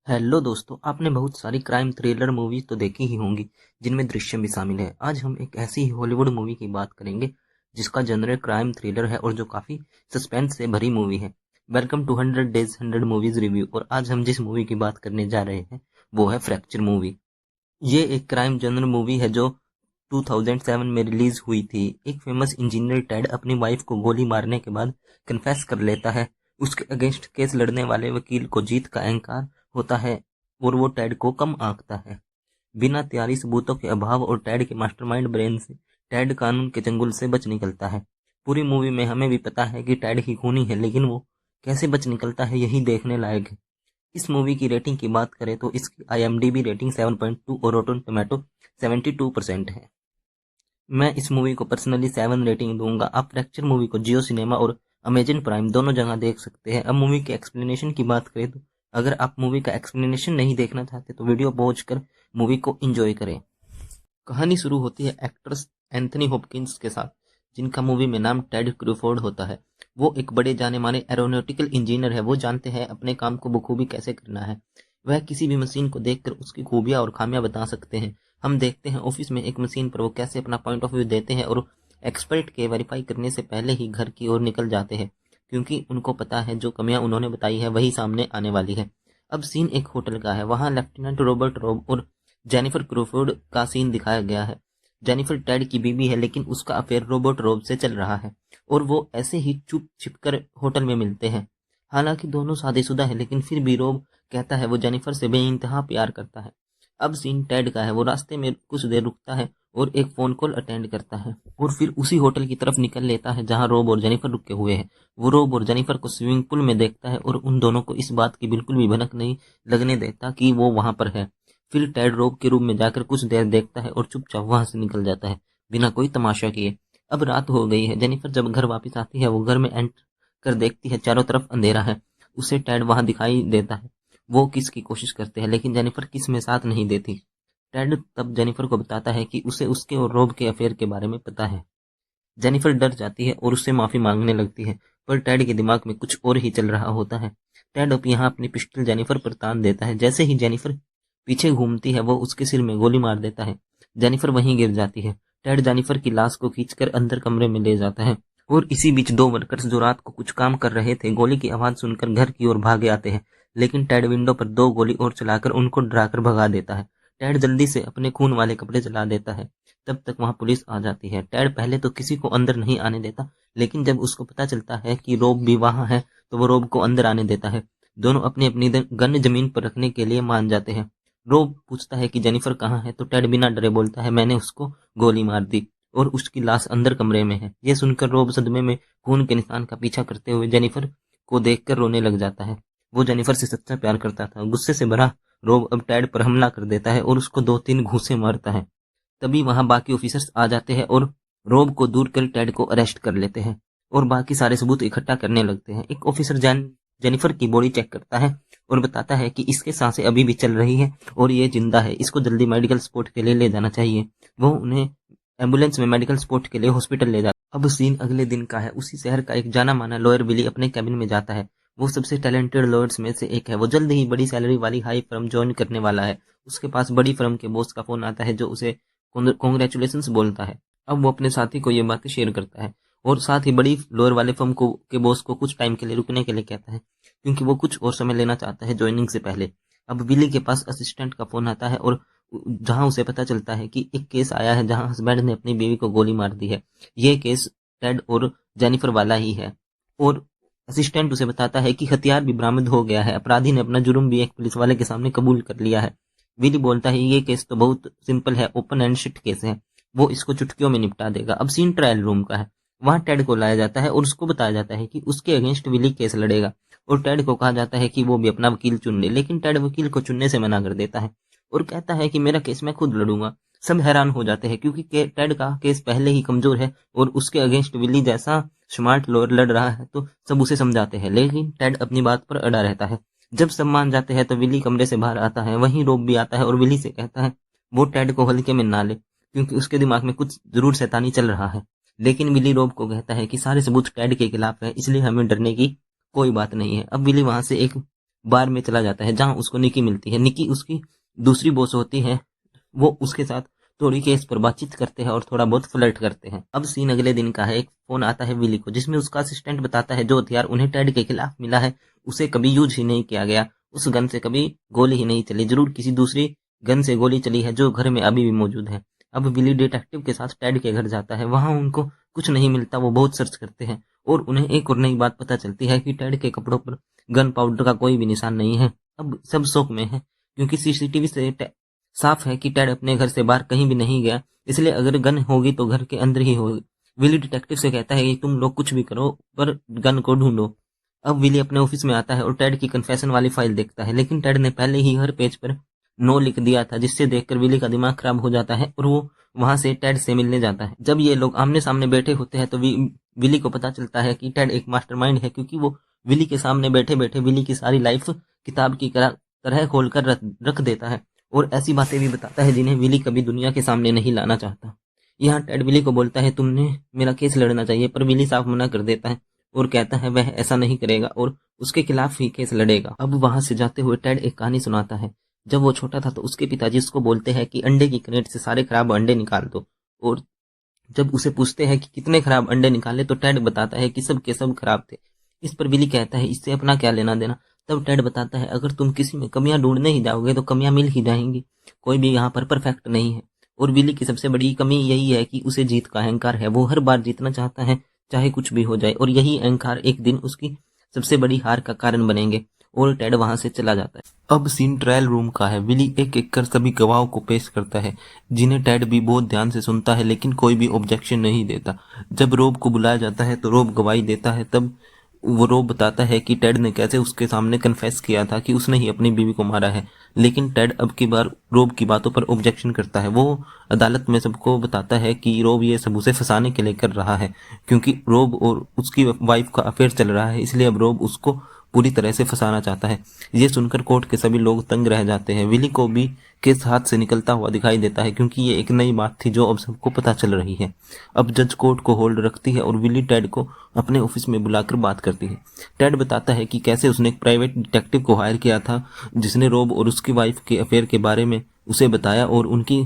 Hello दोस्तों, आपने बहुत सारी क्राइम थ्रिलर मूवी तो देखी ही होंगी जिनमें दृश्यम भी शामिल है। आज हम एक ऐसी ही हॉलीवुड मूवी की बात करेंगे जिसका जनर क्राइम थ्रिलर है और जो काफी सस्पेंस से भरी मूवी है। Welcome to 100 days 100 movies review. और आज हम जिस मूवी की बात करने जा रहे हैं वो है फ्रैक्चर मूवी। ये एक क्राइम जनर मूवी है जो 2007 में रिलीज हुई थी। एक फेमस इंजीनियर टेड अपनी वाइफ को गोली मारने के बाद कन्फेस कर लेता है। उसके अगेंस्ट केस लड़ने वाले वकील को जीत का अहंकार होता है और वो टेड को कम आंकता है। बिना तैयारी सबूतों के अभाव और टेड के मास्टरमाइंड ब्रेन से टेड कानून के चंगुल से बच निकलता है। पूरी मूवी में हमें भी पता है कि टेड ही खूनी है, लेकिन वो कैसे बच निकलता है यही देखने लायक है। इस मूवी की रेटिंग की बात करें तो इसकी IMDb रेटिंग 7.2 और रोटन टोमेटो 72% है। मैं इस मूवी को पर्सनली 7 रेटिंग दूंगा। आप फ्रैक्चर मूवी को जियो सिनेमा और अमेजन प्राइम दोनों जगह देख सकते हैं। अब मूवी के एक्सप्लेनेशन की बात करें तो अगर आप मूवी का एक्सप्लेनेशन नहीं देखना चाहते तो वीडियो पॉज कर मूवी को एंजॉय करें। कहानी शुरू होती है एक्ट्रेस एंथनी हॉपकिंस के साथ, जिनका मूवी में नाम टेड क्रूफोर्ड होता है। वो एक बड़े जाने माने एरोनॉटिकल इंजीनियर है। वो जानते हैं अपने काम को बखूबी कैसे करना है। वह किसी भी मशीन को देखकर उसकी खूबियां और खामियां बता सकते हैं। हम देखते हैं ऑफिस में एक मशीन पर वो कैसे अपना पॉइंट ऑफ व्यू देते हैं और एक्सपर्ट के वेरीफाई करने से पहले ही घर की ओर निकल जाते हैं, क्योंकि उनको पता है जो कमियां उन्होंने बताई है वही सामने आने वाली है। अब सीन एक होटल का है। वहां लेफ्टिनेंट रॉबर्ट रॉब और जेनिफर क्रूफोर्ड का सीन दिखाया गया है। जेनिफर टेड की बीवी है, लेकिन उसका अफेयर रॉबर्ट रॉब से चल रहा है और वो ऐसे ही चुप छिपकर होटल में मिलते हैं। हालांकि दोनों शादीशुदा है, लेकिन फिर भी रॉब कहता है वो जेनिफर से बेइंतहा प्यार करता है। अब सीन टेड का है। वो रास्ते में कुछ देर रुकता है और एक फोन कॉल अटेंड करता है और फिर उसी होटल की तरफ निकल लेता है जहां रॉब और जेनिफर रुके हुए हैं। वो रॉब और जेनिफर को स्विमिंग पूल में देखता है और उन दोनों को इस बात की बिल्कुल भी भनक नहीं लगने देता कि वो वहां पर है। फिर टेड रॉब के रूम में जाकर कुछ देर देखता है और चुपचाप वहां से निकल जाता है बिना कोई तमाशा किए। अब रात हो गई है। जेनिफर जब घर वापस आती है वो घर में एंटर कर देखती है चारों तरफ अंधेरा है। उसे टेड वहां दिखाई देता है। वो किस की कोशिश करते हैं, लेकिन जेनिफर किस में साथ नहीं देती। टेड तब जेनिफर को बताता है कि उसे उसके और रॉब के अफेयर के बारे में पता है। जेनिफर डर जाती है और उससे माफी मांगने लगती है, पर टेड के दिमाग में कुछ और ही चल रहा होता है। टेड अब यहाँ अपनी पिस्टल जेनिफर पर तान देता है। जैसे ही जेनिफर पीछे घूमती है वो उसके सिर में गोली मार देता है। जेनिफर वहीं गिर जाती है। टेड जेनिफर की लाश को खींचकर अंदर कमरे में ले जाता है और इसी बीच दो वर्कर्स जो रात को कुछ काम कर रहे थे गोली की आवाज सुनकर घर की ओर भागे आते हैं, लेकिन टेड विंडो पर दो गोली और चलाकर उनको डराकर भगा देता है। टेड जल्दी से अपने खून वाले कपड़े जला देता है। तब तक वहां पुलिस आ जाती है। टेड पहले तो किसी को अंदर नहीं आने देता, लेकिन जब उसको पता चलता है कि रोब भी वहां है तो वो रोब को अंदर आने देता है। दोनों अपनी अपनी गन जमीन पर रखने के लिए मान जाते हैं। रोब पूछता है कि जेनिफर कहाँ है, तो टेड बिना डरे बोलता है मैंने उसको गोली मार दी और उसकी लाश अंदर कमरे में है। यह सुनकर रोब सदमे में खून के निशान का पीछा करते हुए जेनिफर को देखकर रोने लग जाता है। वो जेनिफर से सच्चा प्यार करता था। गुस्से से भरा रोब अब टेड पर हमला कर देता है और उसको 2-3 घूंसे मारता है। तभी वहां बाकी ऑफिसर्स आ जाते हैं और रोब को दूर कर टेड को अरेस्ट कर लेते हैं और बाकी सारे सबूत इकट्ठा करने लगते हैं। एक ऑफिसर जेनिफर की बॉडी चेक करता है और बताता है कि इसके सांसें अभी भी चल रही है और ये जिंदा है। इसको जल्दी मेडिकल सपोर्ट के लिए ले जाना चाहिए। वो उन्हें एम्बुलेंस में मेडिकल सपोर्ट के लिए हॉस्पिटल ले जाता है। अब सीन अगले दिन का है। उसी शहर का एक जाना माना लॉयर विली अपने कैबिन में जाता है। वो सबसे टैलेंटेड लॉयर्स में से एक है। वो जल्द ही बड़ी सैलरी वाली हाई फर्म ज्वाइन करने वाला है। उसके पास बड़ी फर्म के बॉस का फोन आता है जो उसे कॉन्ग्रेचुलेशंस बोलता है। अब वो अपने साथी को ये बातें शेयर करता है और साथ ही बड़ी लोअर वाले फर्म को के बॉस को कुछ टाइम के लिए रुकने के लिए कहता है, क्योंकि वो कुछ और समय लेना चाहता है ज्वाइनिंग से पहले। अब विली के पास असिस्टेंट का फोन आता है और जहां उसे पता चलता है कि एक केस आया है जहां हस्बैंड ने अपनी बीवी को गोली मार दी है। ये केस टेड और जेनिफर वाला ही है और असिस्टेंट उसे बताता है कि हथियार भी बरामद हो गया है। अपराधी ने अपना जुर्म भी एक पुलिस वाले के सामने कबूल कर लिया है। विली बोलता है ये केस तो बहुत सिंपल है, ओपन एंड शिट केस है, वो इसको चुटकियों में निपटा देगा। अब सीन ट्रायल रूम का है। वहां टेड को लाया जाता है और उसको बताया जाता है कि उसके अगेंस्ट विली केस लड़ेगा और टेड को कहा जाता है कि वो भी अपना वकील चुन ले, लेकिन टेड वकील को चुनने से मना कर देता है और कहता है कि मेरा केस मैं खुद लड़ूंगा। सब हैरान हो जाते हैं क्योंकि टेड का केस पहले ही कमजोर है और उसके अगेंस्ट विली जैसा स्मार्ट लॉयर लड़ रहा है, तो सब उसे समझाते हैं, लेकिन टेड अपनी बात पर अड़ा रहता है। जब सब मान जाते हैं तो विली कमरे से बाहर आता है। वहीं रोब भी आता है और विली से कहता है वो टेड को हल्के में ना ले, क्योंकि उसके दिमाग में कुछ जरूर शैतानी चल रहा है। लेकिन विली रोब को कहता है कि सारे सबूत टेड के खिलाफ है, इसलिए हमें डरने की कोई बात नहीं है। अब विली वहां से एक बार में चला जाता है जहां उसको निक्की मिलती है। निक्की उसकी दूसरी बॉस होती है। वो उसके साथ थोड़ी केस पर बातचीत करते हैं और थोड़ा बहुत फ्लर्ट करते हैं। अब सीन अगले दिन का है। एक फोन आता है विली को जिसमें उसका असिस्टेंट बताता है जो हथियार उन्हें टेड के खिलाफ मिला है उसे कभी यूज ही नहीं किया गया, उस गन से कभी गोली ही नहीं चली, जरूर किसी दूसरी गन से गोली चली है जो घर में अभी भी मौजूद है। अब विली डिटेक्टिव के साथ टेड के घर जाता है। वहां उनको कुछ नहीं मिलता। वो बहुत सर्च करते हैं और उन्हें एक और नई बात पता चलती है कि टेड के कपड़ों पर गन पाउडर का कोई भी निशान नहीं है। अब सब शौक में है क्योंकि सीसीटीवी से साफ है कि टेड अपने घर से बाहर कहीं भी नहीं गया, इसलिए अगर गन होगी तो घर के अंदर ही होगी। विली डिटेक्टिव से कहता है कि तुम लोग कुछ भी करो पर गन को ढूंढो। अब विली अपने ऑफिस में आता है और टेड की कन्फेशन वाली फाइल देखता है, लेकिन टेड ने पहले ही हर पेज पर नो लिख दिया था, जिससे देखकर विली का दिमाग खराब हो जाता है और वो वहां से टेड से मिलने जाता है। जब ये लोग आमने सामने बैठे होते हैं तो विली को पता चलता है कि टेड एक मास्टरमाइंड है, क्योंकि वो विली के सामने बैठे बैठे विली की सारी लाइफ किताब की तरह खोलकर रख देता है और ऐसी बातें भी बताता है जिन्हें विली कभी दुनिया के सामने नहीं लाना चाहता। यहाँ टेड विली को बोलता है तुमने मेरा केस लड़ना चाहिए, पर विली साफ मना कर देता है और कहता है वह ऐसा नहीं करेगा और उसके खिलाफ ही केस लड़ेगा। अब वहां से जाते हुए टेड एक कहानी सुनाता है। जब वो छोटा था तो उसके पिताजी उसको बोलते हैं कि अंडे की क्रेट से सारे खराब अंडे निकाल दो, और जब उसे पूछते हैं कि कितने खराब अंडे निकाले तो टेड बताता है कि सब के सब खराब थे। इस पर विली कहता है इससे अपना क्या लेना देना। तब टेड बताता है अगर तुम किसी में कमियां ढूंढने ही जाओगे तो कमियां मिल ही जाएंगी, कोई भी यहाँ पर परफेक्ट नहीं है। और विली की सबसे बड़ी कमी यही है कि उसे जीत का अहंकार है। वो हर बार जीतना चाहता है चाहे कुछ भी हो जाए, और यही अहंकार एक दिन उसकी सबसे बड़ी हार का कारण बनेंगे। और टेड वहां से चला जाता है। अब सीन ट्रायल रूम का है। विली एक एक कर सभी गवाहों को पेश करता है जिन्हें टेड भी बहुत ध्यान से सुनता है, लेकिन कोई भी ऑब्जेक्शन नहीं देता। जब रोब को बुलाया जाता है तो रोब गवाही देता है। तब वो रोब बताता है कि टेड ने कैसे उसके सामने कन्फेस किया था कि उसने ही अपनी बीवी को मारा है, लेकिन टेड अब की बार रोब की बातों पर ऑब्जेक्शन करता है। वो अदालत में सबको बताता है कि रोब ये सब उसे फंसाने के लिए कर रहा है, क्योंकि रोब और उसकी वाइफ का अफेयर चल रहा है, इसलिए अब रोब उसको पूरी तरह से फंसाना चाहता है। ये सुनकर कोर्ट के सभी लोग तंग रह जाते हैं। विली को भी केस हाथ से निकलता हुआ दिखाई देता है, क्योंकि ये एक नई बात थी जो अब सबको पता चल रही है। अब जज कोर्ट को होल्ड रखती है और विली टेड को अपने ऑफिस में बुलाकर बात करती है। टेड बताता है कि कैसे उसने एक प्राइवेट डिटेक्टिव को हायर किया था जिसने रोब और उसकी वाइफ के अफेयर के बारे में उसे बताया और उनकी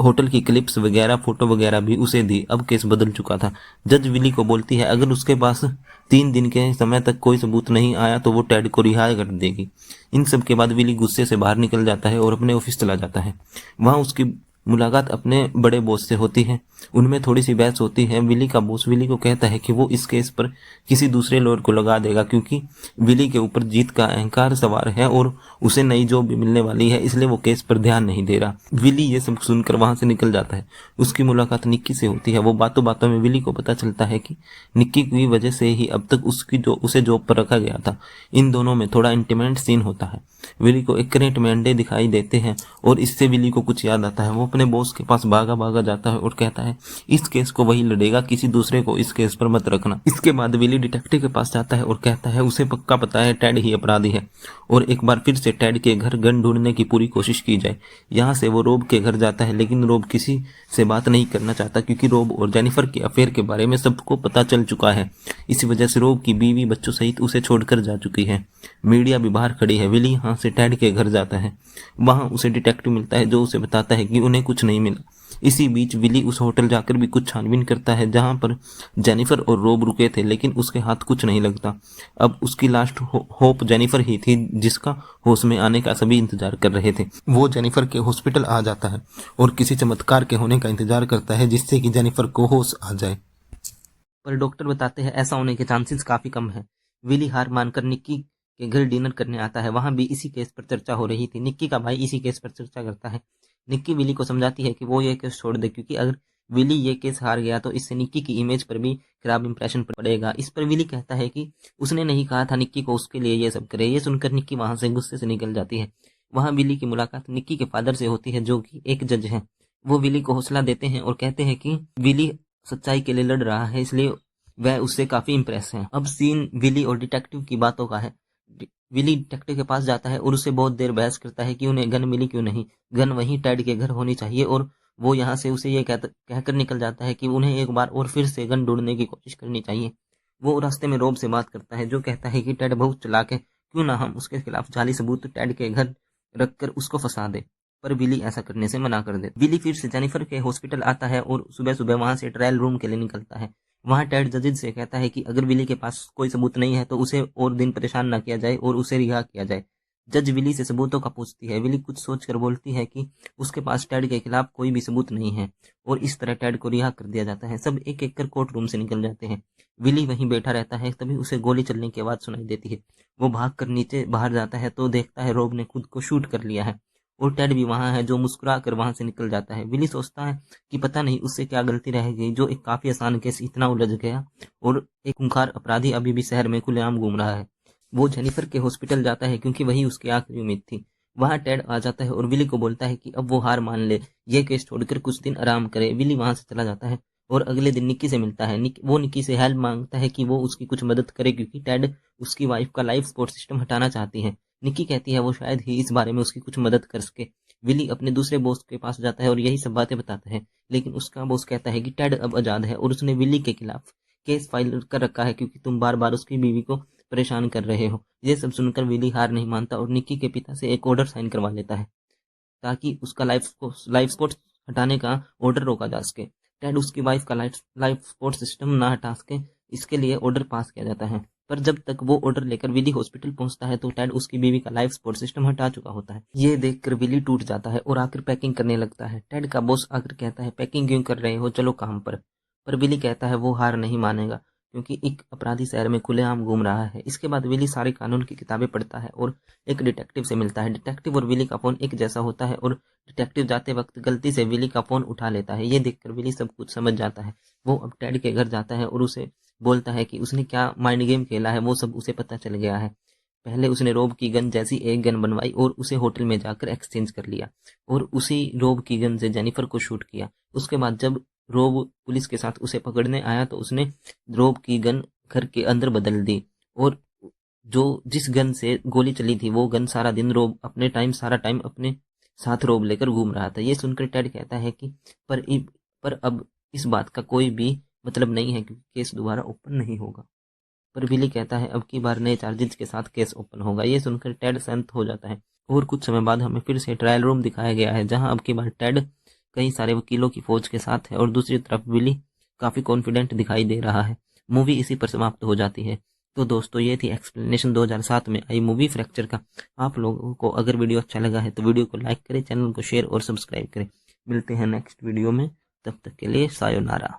होटल की क्लिप्स वगैरह फोटो वगैरह भी उसे दी। अब केस बदल चुका था। जज विली को बोलती है अगर उसके पास 3 दिन के समय तक कोई सबूत नहीं आया तो वो टेड को रिहा कर देगी। इन सब के बाद विली गुस्से से बाहर निकल जाता है और अपने ऑफिस चला जाता है। वहां उसकी मुलाकात अपने बड़े बॉस से होती है। उनमें थोड़ी सी बहस होती है। विली का बॉस विली को कहता है कि वो इस केस पर किसी दूसरे लॉयर को लगा देगा, क्योंकि विली के ऊपर जीत का अहंकार सवार है और उसे नई जॉब भी मिलने वाली है, इसलिए वो केस पर ध्यान नहीं दे रहा। विली ये सब सुनकर वहां से निकल जाता है। उसकी मुलाकात निक्की से होती है। वो बातों बातों में विली को पता चलता है कि निक्की की वजह से ही अब तक उसे जॉब पर रखा गया था। इन दोनों में थोड़ा इंटीमेट सीन होता है। विली को एक क्रेट में अंडे दिखाई देते हैं और इससे विली को कुछ याद आता है। वो अपने बॉस के पास भागा भागा जाता है और कहता है इस केस को वही लड़ेगा, किसी दूसरे को इस केस पर मत रखना। इसके बाद विली डिटेक्टिव के पास जाता है और कहता है उसे पक्का पता है टेड ही अपराधी है और एक बार फिर से टेड के घर गन ढूंढने की पूरी कोशिश की जाए। यहाँ से वो रोब के घर जाता है, लेकिन रोब किसी से बात नहीं करना चाहता, क्योंकि रोब और जेनिफर के अफेयर के बारे में सबको पता चल चुका है। इसी वजह से रोब की बीवी बच्चों सहित उसे छोड़कर जा चुकी है। मीडिया भी बाहर खड़ी है। विली यहाँ से टेड के घर जाता है। वहां उसे डिटेक्टिव मिलता है जो उसे बताता है कि उन्हें कुछ नहीं मिला। इसी बीच विली उस होटल जाकर भी कुछ छानबीन करता है जहां पर जेनिफर और रोब रुके थे, लेकिन उसके हाथ कुछ नहीं लगता। अब उसकी लास्ट होप जेनिफर ही थी, जिसका होश में आने का सभी इंतजार कर रहे थे। वो जेनिफर के हॉस्पिटल आ जाता है और किसी चमत्कार के होने का इंतजार करता है जिससे कि जेनिफर को होश आ जाए, पर डॉक्टर बताते हैं ऐसा होने के चांसेस काफी कम है। विली हार मानकर निक्की के घर डिनर करने आता है। वहां भी इसी केस पर चर्चा हो रही थी। निक्की का भाई इसी केस पर चर्चा करता है। निक्की विली को समझाती है कि वो ये केस छोड़ दे, क्योंकि अगर विली ये केस हार गया तो इससे निक्की की इमेज पर भी खराब इंप्रेशन पड़ेगा। इस पर विली कहता है कि उसने नहीं कहा था निक्की को उसके लिए ये सब करे। ये सुनकर निक्की वहां से गुस्से से निकल जाती है। वहां विली की मुलाकात निक्की के फादर से होती है, जो कि एक जज है। वो विली को हौसला देते हैं और कहते हैं कि विली सच्चाई के लिए लड़ रहा है, इसलिए वह उससे काफी इंप्रेस है। अब सीन विली और डिटेक्टिव की बातों का है। विली डिटेक्टिव के पास जाता है और उससे बहुत देर बहस करता है कि उन्हें गन मिली क्यों नहीं, गन वहीं टेड के घर होनी चाहिए। और वो यहाँ से उसे ये कहकर निकल जाता है कि उन्हें एक बार और फिर से गन ढूंढने की कोशिश करनी चाहिए। वो रास्ते में रोब से बात करता है, जो कहता है कि टेड बहुत चालाक है क्यों ना हम उसके खिलाफ जाली सबूत टेड के घर रखकर उसको फंसा दे। पर विली ऐसा करने से मना कर दे। विली फिर से जेनिफर के हॉस्पिटल आता है और सुबह सुबह वहां से ट्रायल रूम के लिए निकलता है। वहां टेड जजिज से कहता है कि अगर विली के पास कोई सबूत नहीं है तो उसे और दिन परेशान ना किया जाए और उसे रिहा किया जाए। जज विली से सबूतों का पूछती है। विली कुछ सोचकर बोलती है कि उसके पास टेड के खिलाफ कोई भी सबूत नहीं है और इस तरह टेड को रिहा कर दिया जाता है। सब एक एक कर कोर्ट रूम से निकल जाते हैं। विली वहीं बैठा रहता है। तभी उसे गोली चलने की आवाज सुनाई देती है। वो भागकर नीचे बाहर जाता है तो देखता है रोब ने खुद को शूट कर लिया है और टेड भी वहां है, जो मुस्कुरा कर वहां से निकल जाता है। विली सोचता है कि पता नहीं उससे क्या गलती रह गई जो एक काफी आसान केस इतना उलझ गया और एक खूंखार अपराधी अभी भी शहर में खुलेआम घूम रहा है। वो जेनिफर के हॉस्पिटल जाता है क्योंकि वही उसकी आखिरी उम्मीद थी। वहां टेड आ जाता है और विली को बोलता है कि अब वो हार मान ले, ये केस छोड़कर कुछ दिन आराम करे। विली वहां से चला जाता है और अगले दिन निक्की से मिलता है। वो निक्की से हेल्प मांगता है कि वो उसकी कुछ मदद करे क्योंकि टेड उसकी वाइफ का लाइफ सपोर्ट सिस्टम हटाना चाहती है। निक्की कहती है वो शायद ही इस बारे में उसकी कुछ मदद कर सके। विली अपने दूसरे बॉस के पास जाता है और यही सब बातें बताता है, लेकिन उसका बॉस कहता है कि टेड अब आजाद है और उसने विली के खिलाफ केस फाइल कर रखा है क्योंकि तुम बार बार उसकी बीवी को परेशान कर रहे हो। ये सब सुनकर विली हार नहीं मानता और निक्की के पिता से एक ऑर्डर साइन करवा लेता है ताकि उसका लाइफ सपोर्ट हटाने का ऑर्डर रोका जा सके। टेड उसकी वाइफ का लाइफ सपोर्ट सिस्टम ना हटा सके, इसके लिए ऑर्डर पास किया जाता है। पर जब तक वो ऑर्डर लेकर विली हॉस्पिटल पहुंचता है तो टेड उसकी बीवी का लाइफ सपोर्ट सिस्टम हटा चुका होता है। ये देखकर विली टूट जाता है और आकर पैकिंग करने लगता है। टेड का बॉस आकर कहता है पैकिंग क्यों कर रहे हो, चलो काम पर विली कहता है वो हार नहीं मानेगा क्योंकि एक अपराधी शहर में खुलेआम घूम रहा है। इसके बाद विली सारे कानून की किताबें पढ़ता है और एक डिटेक्टिव से मिलता है। डिटेक्टिव और विली का फोन एक जैसा होता है और डिटेक्टिव जाते वक्त गलती से विली का फोन उठा लेता है। ये देखकर विली सब कुछ समझ जाता है। वो अब टेड के घर जाता है और उसे बोलता है कि उसने क्या माइंड गेम खेला है वो सब उसे पता चल गया है। पहले उसने रोब की गन जैसी एक गन बनवाई और उसे होटल में जाकर एक्सचेंज कर लिया और उसी रोब की गन से जेनिफर को शूट किया। उसके बाद जब रोब पुलिस के साथ उसे पकड़ने आया तो उसने रोब की गन घर के अंदर बदल दी और जो जिस गन से गोली चली थी वो गन सारा दिन रोब सारा टाइम अपने साथ रोब लेकर घूम रहा था। ये सुनकर टेड कहता है कि पर अब इस बात का कोई भी मतलब नहीं है क्योंकि केस दोबारा ओपन नहीं होगा। पर विली कहता है अब की बार नए चार्जेस के साथ केस ओपन होगा। ये सुनकर टेड शांत हो जाता है और कुछ समय बाद हमें फिर से ट्रायल रूम दिखाया गया है जहां अब की बार टेड कई सारे वकीलों की फौज के साथ है और दूसरी तरफ विली काफी कॉन्फिडेंट दिखाई दे रहा है। मूवी इसी पर समाप्त हो जाती है। तो दोस्तों ये थी एक्सप्लेनेशन 2007 में आई मूवी फ्रैक्चर का। आप लोगों को अगर वीडियो अच्छा लगा है तो वीडियो को लाइक करें, चैनल को शेयर और सब्सक्राइब करें। मिलते हैं नेक्स्ट वीडियो में, तब तक के लिए सायोनारा।